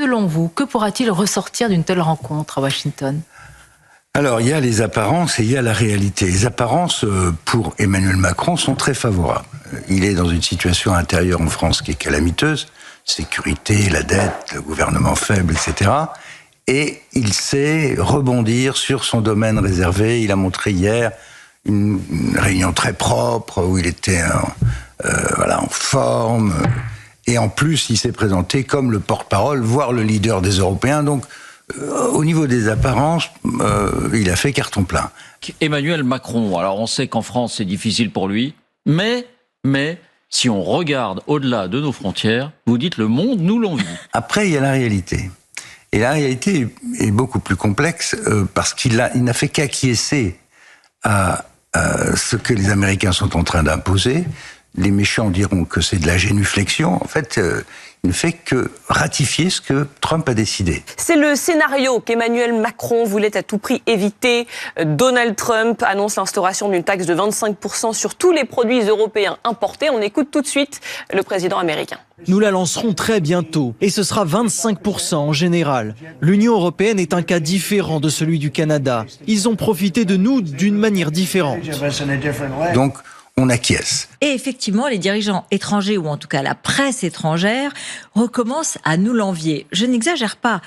selon vous, que pourra-t-il ressortir d'une telle rencontre à Washington ? Alors, il y a les apparences et il y a la réalité. Les apparences, pour Emmanuel Macron, sont très favorables. Il est dans une situation intérieure en France qui est calamiteuse. Sécurité, la dette, le gouvernement faible, etc. Et il sait rebondir sur son domaine réservé. Il a montré hier une réunion très propre où il était en forme. Et en plus, il s'est présenté comme le porte-parole, voire le leader des Européens. Donc, au niveau des apparences, il a fait carton plein. Emmanuel Macron, alors on sait qu'en France c'est difficile pour lui, mais si on regarde au-delà de nos frontières, vous dites le monde nous l'envie. Après, il y a la réalité. Et la réalité est beaucoup plus complexe parce qu'il n'a fait qu'acquiescer à ce que les Américains sont en train d'imposer. Les méchants diront que c'est de la génuflexion. En fait, il ne fait que ratifier ce que Trump a décidé. C'est le scénario qu'Emmanuel Macron voulait à tout prix éviter. Donald Trump annonce l'instauration d'une taxe de 25% sur tous les produits européens importés. On écoute tout de suite le président américain. Nous la lancerons très bientôt et ce sera 25% en général. L'Union européenne est un cas différent de celui du Canada. Ils ont profité de nous d'une manière différente. Donc, on acquiesce. Et effectivement, les dirigeants étrangers, ou en tout cas la presse étrangère, recommencent à nous l'envier. Je n'exagère pas.